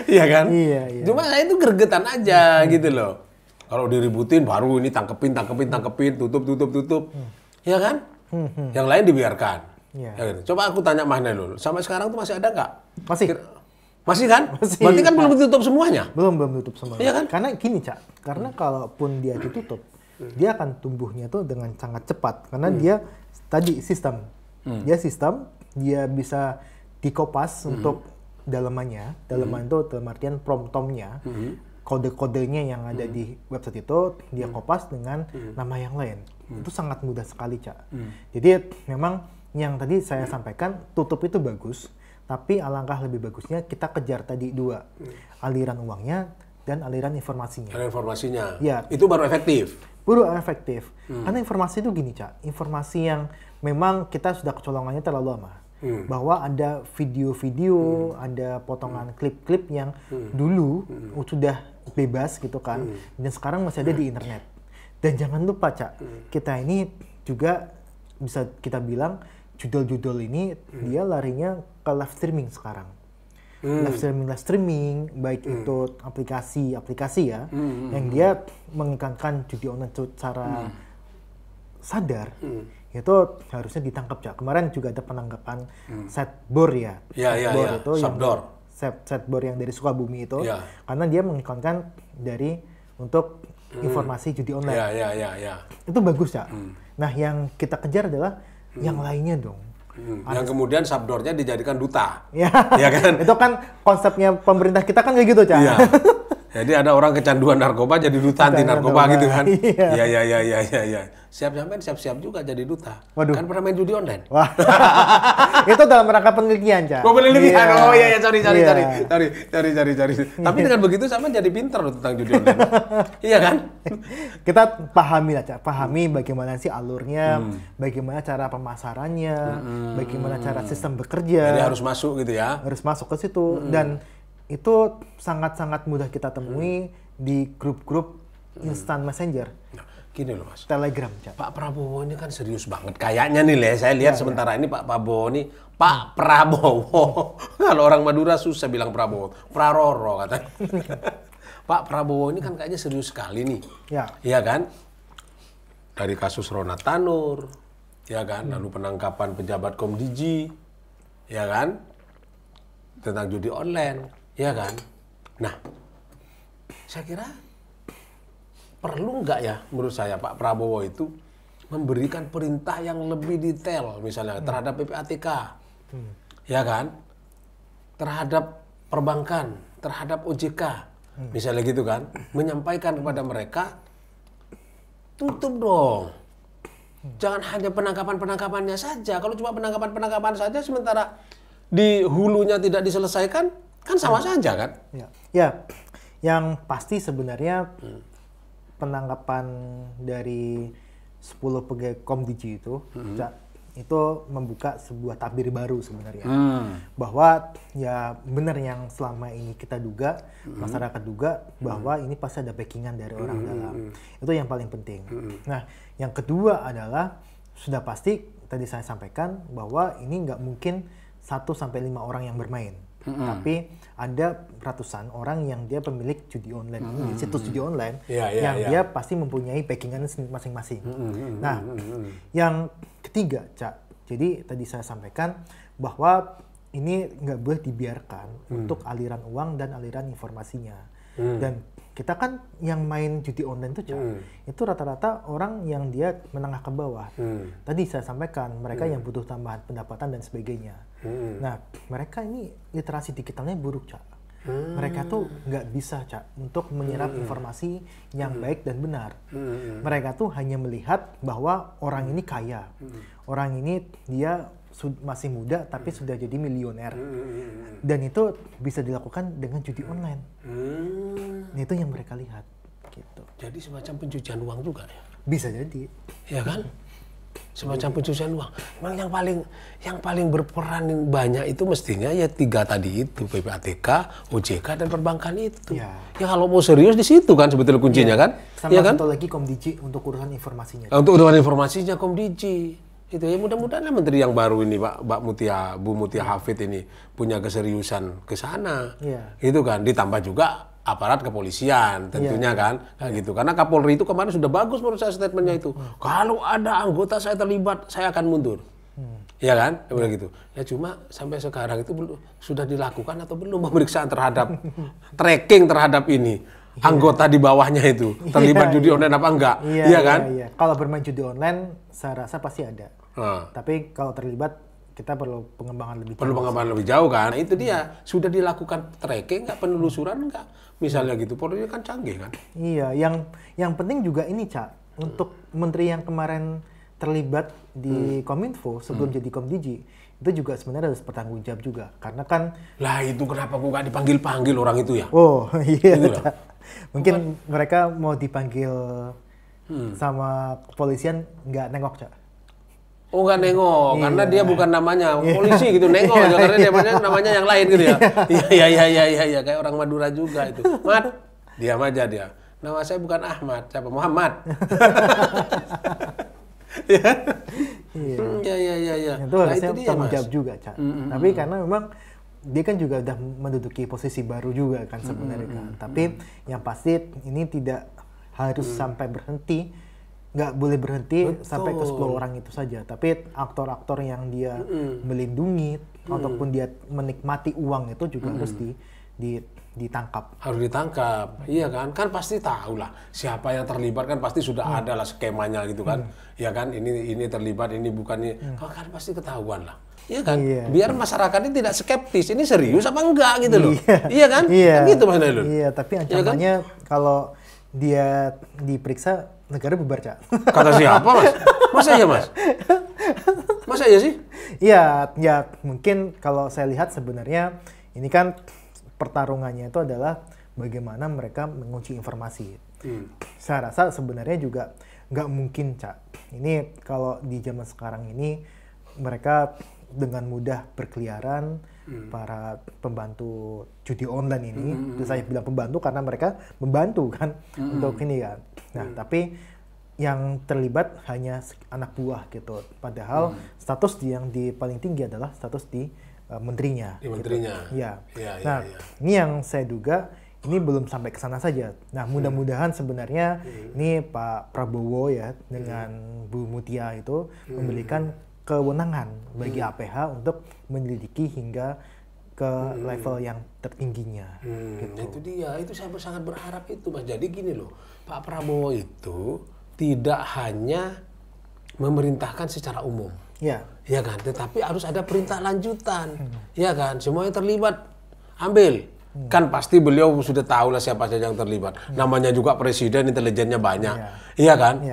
Iya kan? Iya. Cuma saya itu gregetan aja gitu loh. Kalau diributin baru ini tangkepin, tutup. Iya kan? Yang lain dibiarkan. Ya gitu. Coba aku tanya Mas Nailul, sampai sekarang tuh masih ada nggak? Masih kan? Masih. Berarti kan belum ditutup semuanya? Belum tutup semuanya. Iya kan? Karena gini, Cak, karena kalaupun dia ditutup, dia akan tumbuhnya tuh dengan sangat cepat karena dia tadi sistem. Dia bisa dikopas untuk dalamannya. Dalaman itu dalam artian prompt-nya, kode-kodenya yang ada di website itu dia kopas dengan nama yang lain. Itu sangat mudah sekali, Cak. Jadi memang yang tadi saya sampaikan, tutup itu bagus, tapi alangkah lebih bagusnya kita kejar tadi dua, aliran uangnya dan aliran informasinya. Aliran informasinya, ya, itu baru efektif. Baru efektif. Karena informasi itu gini, Cak, informasi yang memang kita sudah kecolongannya terlalu lama. Bahwa ada video-video, ada potongan klip-klip yang dulu sudah bebas gitu kan, dan sekarang masih ada di internet. Dan jangan lupa, Cak, kita ini juga bisa kita bilang judul-judul ini dia larinya ke live streaming sekarang. Live streaming, baik itu aplikasi ya, yang dia mengiklankan judi online secara sadar. Itu harusnya ditangkap, Cak. Kemarin juga ada penangkapan Setbor ya. Itu Setbor yang dari Sukabumi itu, karena dia mengiklankan untuk informasi judi online. Itu bagus, Cak. Nah, yang kita kejar adalah yang lainnya dong. Yang kemudian Sabdornya dijadikan duta. Ya kan? Itu kan konsepnya pemerintah kita kan kayak gitu, Cak. Iya. Jadi ada orang kecanduan narkoba jadi duta anti narkoba gitu kan. Iya. Siap-siap juga jadi duta. Waduh. Kan pernah main judi online. Wah. Itu dalam rangka penelitian, Cak. Penelitian. Oh iya, cari. Tapi dengan begitu sama jadi pinter loh tentang judi online. Iya kan? Kita pahami lah, Cak. Pahami bagaimana sih alurnya, bagaimana cara pemasarannya, bagaimana cara sistem bekerja. Jadi harus masuk gitu ya. Harus masuk ke situ. Dan itu sangat-sangat mudah kita temui di grup-grup instant messenger. Gini loh, Mas. Telegram, Cak. Pak Prabowo ini kan serius banget. Kayaknya nih, saya lihat sementara ini Pak Prabowo ini, Pak Prabowo. Kalau orang Madura susah bilang Prabowo. Praroro katanya. Pak Prabowo ini kan kayaknya serius sekali nih. Iya kan? Dari kasus Rona Tanur, ya kan? Lalu penangkapan pejabat Komdiji, ya kan? Tentang judi online, ya kan? Nah, saya kira perlu nggak ya menurut saya Pak Prabowo itu memberikan perintah yang lebih detail misalnya terhadap PPATK, ya kan? Terhadap perbankan, terhadap OJK, misalnya gitu kan? Menyampaikan kepada mereka, tutup dong. Jangan hanya penangkapannya saja. Kalau cuma penangkapan saja sementara di hulunya tidak diselesaikan, kan sama saja kan? Ya, yang pasti sebenarnya penangkapan dari 10 pegawai Komdiji itu, itu membuka sebuah tabir baru sebenarnya. Bahwa ya benar yang selama ini kita duga, masyarakat duga, bahwa ini pasti ada backingan dari orang dalam. Itu yang paling penting. Nah, yang kedua adalah sudah pasti tadi saya sampaikan bahwa ini nggak mungkin 1-5 orang yang bermain. Tapi ada ratusan orang yang dia pemilik judi online, situs judi online, yang dia pasti mempunyai backingan masing-masing. Nah, yang ketiga, Cak, jadi tadi saya sampaikan bahwa ini nggak boleh dibiarkan untuk aliran uang dan aliran informasinya. Dan kita kan yang main judi online itu, Cak, itu rata-rata orang yang dia menengah ke bawah. Tadi saya sampaikan, mereka yang butuh tambahan pendapatan dan sebagainya. Nah, mereka ini literasi digitalnya buruk, Cak. Mereka tuh nggak bisa, Cak, untuk menyerap informasi yang baik dan benar. Mereka tuh hanya melihat bahwa orang ini kaya. Orang ini dia masih muda tapi sudah jadi milioner. Dan itu bisa dilakukan dengan judi online. Itu yang mereka lihat. Gitu. Jadi semacam pencucian uang juga ya? Bisa jadi. Ya kan? Semacam pencucian uang. Memang yang paling berperan banyak itu mestinya ya 3 tadi itu, PPATK, OJK dan perbankan itu. Ya kalau mau serius di situ kan sebetulnya kuncinya kan? Sama satu lagi Komdiji untuk urusan informasinya. Untuk urusan informasinya Komdiji. Itu ya mudah-mudahan menteri yang baru ini Bu Mutia Hafid ini punya keseriusan ke sana. Itu kan ditambah juga aparat kepolisian tentunya kan gitu, karena Kapolri itu kemarin sudah bagus menurut saya statementnya itu, kalau ada anggota saya terlibat saya akan mundur, ya kan gitu ya. Cuma sampai sekarang itu sudah dilakukan atau belum pemeriksaan terhadap tracking terhadap ini anggota di bawahnya itu terlibat judi online apa enggak, iya kan? Iya. Kalau bermain judi online, saya rasa pasti ada. Tapi kalau terlibat, kita perlu pengembangan lebih jauh. Perlu pengembangan lebih jauh kan? Itu dia, sudah dilakukan tracking nggak, penelusuran nggak? Misalnya gitu, Polri kan canggih kan? Iya, yang penting juga ini, Cak, untuk menteri yang kemarin terlibat di Kominfo sebelum jadi Komdigi, itu juga sebenarnya harus bertanggung jawab juga, karena kan lah itu kenapa kok nggak dipanggil orang itu ya? Oh iya, gitu mungkin mereka mau dipanggil sama kepolisian nggak nengok, Cak. Oh nggak nengok, karena dia bukan namanya polisi gitu, nengok aja karena dia namanya yang lain gitu ya. Iya, kayak orang Madura juga itu. Mat, diam aja dia. Nama saya bukan Ahmad, siapa? Muhammad. Iya. Itu harusnya tanggung jawab juga, Cak. Tapi karena memang dia kan juga udah menduduki posisi baru juga kan sebenarnya kan. Tapi yang pasti ini tidak harus sampai berhenti, nggak boleh berhenti sampai ke 10 orang itu saja. Tapi aktor-aktor yang dia melindungi ataupun dia menikmati uang itu juga harus ditangkap. Harus ditangkap, iya kan? Kan pasti tahu lah siapa yang terlibat, kan pasti sudah ada lah skemanya gitu kan. Ya kan, ini terlibat, ini bukan ini. Kan pasti ketahuan lah. Iya kan? Biar masyarakatnya tidak skeptis, ini serius apa enggak gitu loh. Iya kan? Kan gitu Mas Nailul. Iya, tapi ancamannya kalau dia diperiksa negara bubar, Cak. Kata siapa, Mas? Masa iya, Mas? Masa iya sih? Iya, ya mungkin kalau saya lihat sebenarnya ini kan pertarungannya itu adalah bagaimana mereka mengunci informasi. Saya rasa sebenarnya juga nggak mungkin, Cak. Ini kalau di zaman sekarang ini mereka dengan mudah berkeliaran, para pembantu judi online ini, saya bilang pembantu karena mereka membantu kan untuk ini kan. Nah, tapi yang terlibat hanya anak buah gitu. Padahal status yang paling tinggi adalah status di menterinya. Di menterinya. Gitu. Nah, ini yang saya duga ini belum sampai ke sana saja. Nah, mudah-mudahan sebenarnya ini Pak Prabowo ya dengan Bu Mutia itu memberikan kewenangan bagi APH untuk menyelidiki hingga ke level yang tertingginya. Gitu. Itu dia, itu saya sangat berharap itu, Mas. Jadi gini loh, Pak Prabowo itu tidak hanya memerintahkan secara umum. Ya kan, tetapi harus ada perintah lanjutan. Ya kan, semuanya terlibat, ambil. Kan pasti beliau sudah tahu lah siapa saja yang terlibat. Namanya juga presiden, intelijennya banyak. Iya kan?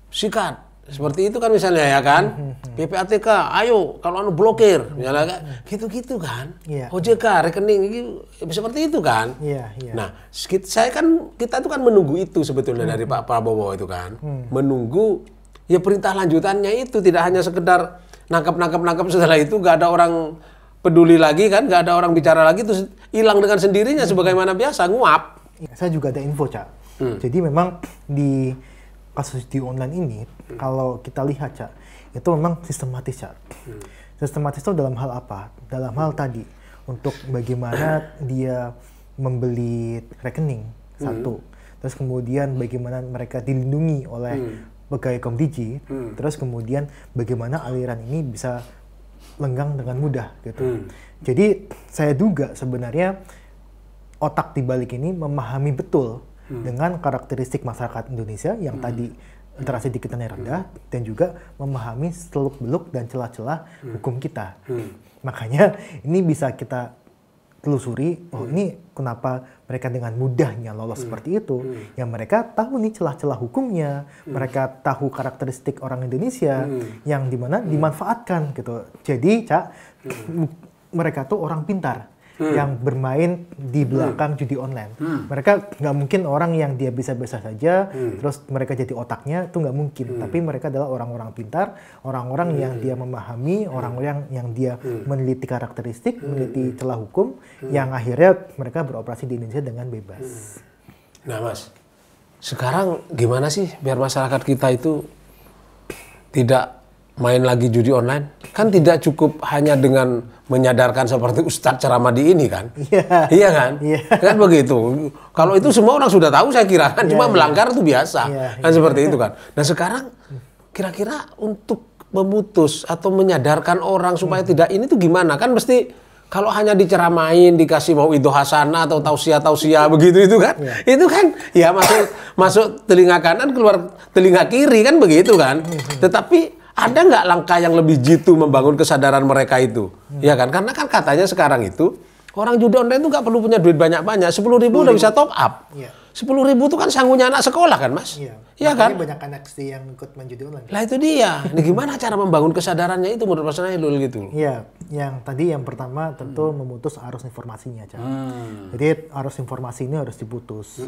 Sikat. Seperti itu kan misalnya ya kan. PPATK, ayo kalau blokir. Misalnya gitu-gitu kan. OJK, rekening, seperti itu kan. Nah, kita itu kan menunggu itu sebetulnya dari Pak Prabowo itu kan. Menunggu ya perintah lanjutannya itu, tidak hanya sekedar nangkap setelah itu nggak ada orang peduli lagi kan, nggak ada orang bicara lagi, terus hilang dengan sendirinya sebagaimana biasa, nguap. Saya juga ada info, Cak. Jadi memang di kasus di online ini, kalau kita lihat, Cak, itu memang sistematis, Cak. Sistematis itu dalam hal apa? Dalam hal tadi, untuk bagaimana dia membeli rekening, satu. Terus kemudian bagaimana mereka dilindungi oleh pegawai Komdigi, terus kemudian bagaimana aliran ini bisa lenggang dengan mudah gitu. Jadi saya duga sebenarnya otak di balik ini memahami betul dengan karakteristik masyarakat Indonesia yang tadi interaksi digitalnya rendah dan juga memahami seluk-beluk dan celah-celah hukum kita. Makanya ini bisa kita telusuri, oh ini kenapa mereka dengan mudahnya lolos seperti itu. Yang mereka tahu nih celah-celah hukumnya, mereka tahu karakteristik orang Indonesia yang dimana dimanfaatkan gitu. Jadi, Cak, mereka tuh orang pintar yang bermain di belakang judi online. Mereka nggak mungkin orang yang dia bisa-bisa saja, terus mereka jadi otaknya, itu nggak mungkin. Tapi mereka adalah orang-orang pintar, orang-orang yang dia memahami, orang-orang yang dia meneliti karakteristik, meneliti celah hukum, yang akhirnya mereka beroperasi di Indonesia dengan bebas. Nah, Mas, sekarang gimana sih biar masyarakat kita itu tidak main lagi judi online? Kan tidak cukup hanya dengan menyadarkan seperti Ustadz ceramah di ini kan? Iya kan? Kan begitu. Kalau itu semua orang sudah tahu saya kira kan, cuma melanggar itu biasa. Kan seperti itu kan. Nah sekarang kira-kira untuk memutus atau menyadarkan orang supaya tidak ini tuh gimana? Kan mesti Kalau hanya diceramain, dikasih mau itu hasanah atau tausiah begitu itu kan, itu kan ya masuk telinga kanan keluar telinga kiri kan begitu kan. Tetapi ada nggak langkah yang lebih jitu membangun kesadaran mereka itu, ya kan? Karena kan katanya sekarang itu orang judi online itu nggak perlu punya duit banyak-banyak, 10.000 udah bisa top up. 10.000 itu kan sanggupnya anak sekolah kan, Mas? Iya kan? Banyak anak sih yang ikut main judi online. Lah itu dia. Ini gimana cara membangun kesadarannya itu menurut Mas Nailul gitu? Iya, yang pertama tentu memutus arus informasinya, Cak. Jadi arus informasi ini harus diputus.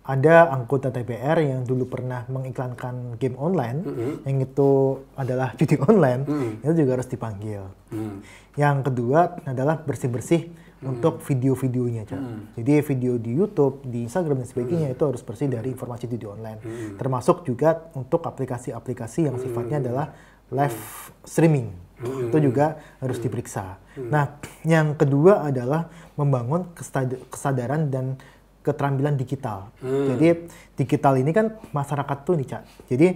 Ada anggota DPR yang dulu pernah mengiklankan game online, yang itu adalah judi online, itu juga harus dipanggil. Yang kedua adalah bersih-bersih untuk video-videonya, Cak. Jadi video di YouTube, di Instagram dan sebagainya itu harus bersih dari informasi judi online. Termasuk juga untuk aplikasi-aplikasi yang sifatnya adalah live streaming. Itu juga harus diperiksa. Nah, yang kedua adalah membangun kesadaran dan keterampilan digital. Jadi digital ini kan masyarakat tuh nih, Cak. Jadi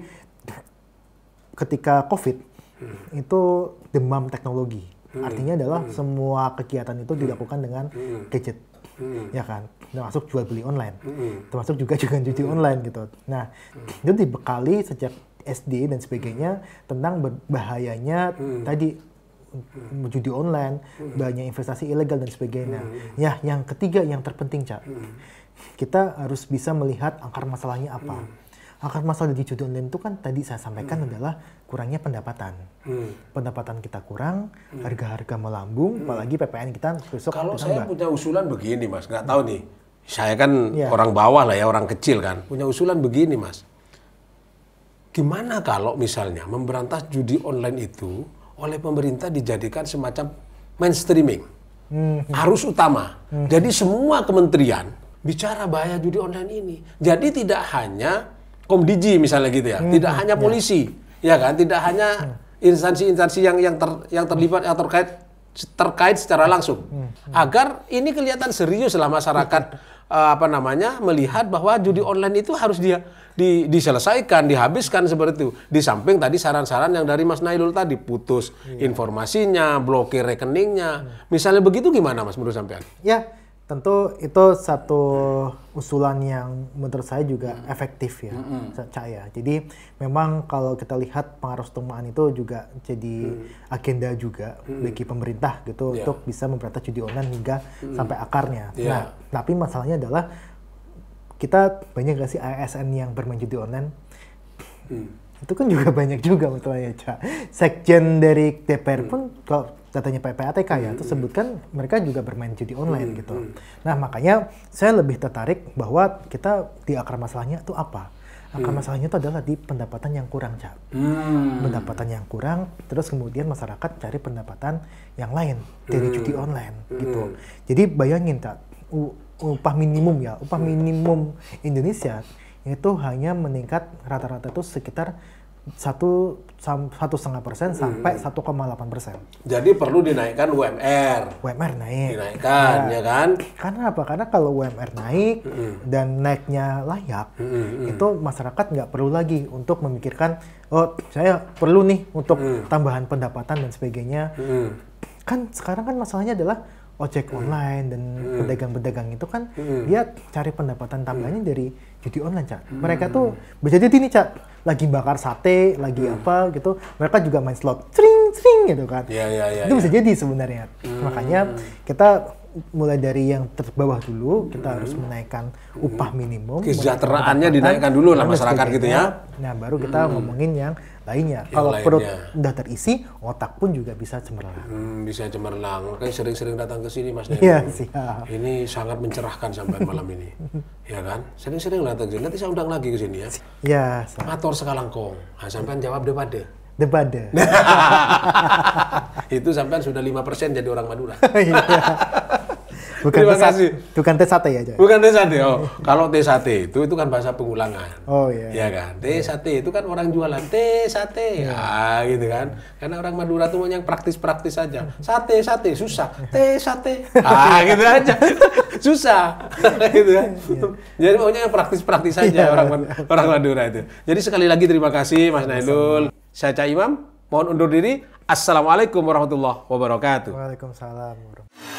ketika COVID itu demam teknologi. Artinya adalah semua kegiatan itu dilakukan dengan gadget, ya kan, termasuk jual beli online, termasuk juga judi online gitu. Nah, itu dibekali sejak SD dan sebagainya tentang bahayanya tadi judi online, banyak investasi ilegal dan sebagainya. Ya, yang ketiga yang terpenting, Cak, kita harus bisa melihat akar masalahnya apa. Akar masalah di judi online itu kan tadi saya sampaikan adalah kurangnya pendapatan. Pendapatan kita kurang, harga-harga melambung, apalagi PPN kita besok kalau saya punya usulan begini, Mas, nggak tahu nih. Saya kan orang bawah lah ya, orang kecil kan. Punya usulan begini, Mas. Gimana kalau misalnya memberantas judi online itu oleh pemerintah dijadikan semacam mainstreaming, arus utama. Jadi semua kementerian bicara bahaya judi online ini. Jadi tidak hanya Komdiji misalnya gitu ya, tidak hanya polisi, ya kan, tidak hanya instansi-instansi yang terlibat atau terkait secara langsung, agar ini kelihatan serius lah masyarakat melihat bahwa judi online itu harus diselesaikan, dihabiskan seperti itu. Di samping tadi saran-saran yang dari Mas Nailul tadi, putus informasinya, blokir rekeningnya, misalnya begitu gimana, Mas, menurut sampean? Ya, tentu itu satu usulan yang menurut saya juga efektif ya, Cak ya. Jadi memang kalau kita lihat pengaruh tumaan itu juga jadi agenda juga bagi pemerintah gitu untuk bisa memberantas judi online hingga sampai akarnya. Nah, tapi masalahnya adalah kita banyak gak sih ASN yang bermain judi online? Itu kan juga banyak juga masalahnya, Cak. Sekjen dari DPR pun kalau datanya PPATK ya, itu sebutkan mereka juga bermain judi online gitu. Nah, makanya saya lebih tertarik bahwa kita di akar masalahnya itu apa? Akar masalahnya itu adalah di pendapatan yang kurang, Cak. Pendapatan yang kurang, terus kemudian masyarakat cari pendapatan yang lain dari judi online gitu. Jadi bayangin, Cak, upah minimum ya, upah minimum Indonesia itu hanya meningkat rata-rata itu sekitar 1,5% sampai 1,8%. Jadi perlu dinaikkan UMR. UMR naik. Dinaikkan, ya kan? Karena apa? Karena kalau UMR naik dan naiknya layak, itu masyarakat nggak perlu lagi untuk memikirkan, oh saya perlu nih untuk tambahan pendapatan dan sebagainya. Kan sekarang kan masalahnya adalah ojek online dan pedagang-pedagang itu kan dia cari pendapatan tambahannya dari judi online, Cak. Mereka tuh bisa jadi nih, Cak, lagi bakar sate, lagi apa gitu, mereka juga main slot, cring gitu kan. Itu bisa jadi sebenarnya. Makanya kita mulai dari yang terbawah dulu, kita harus menaikkan upah minimum. Kesejahteraannya dinaikkan dulu lah masyarakat gitu ya. Nah, baru kita ngomongin yang lainnya. Kalau perut udah terisi, otak pun juga bisa cemerlang. Bisa cemerlang. Makanya sering-sering datang ke sini, Mas Neno. Iya, siap. Ini sangat mencerahkan sampai malam ini. Ya kan? Sering-sering datang ke sini. Nanti saya undang lagi ke sini ya. Iya, Mator sekalangkong. Nah, sampean jawab debade. Debade. Itu sampean sudah 5% jadi orang Madura. Terima kasih. Bukan teh sate ya, Cak? Bukan teh sate. Oh, kalau teh sate itu kan bahasa pengulangan. Oh iya. Iya kan? Teh sate itu kan orang jualan teh sate. Ah, gitu kan. Karena orang Madura tuh yang praktis-praktis saja. Sate susah. Teh sate. Ah, gitu aja. Susah. Gitu kan. Jadi maunya yang praktis-praktis saja orang Madura itu. Jadi sekali lagi terima kasih Mas Nailul. Saya Cak Imam, mohon undur diri. Assalamualaikum warahmatullahi wabarakatuh. Waalaikumsalam warahmatullahi wabarakatuh.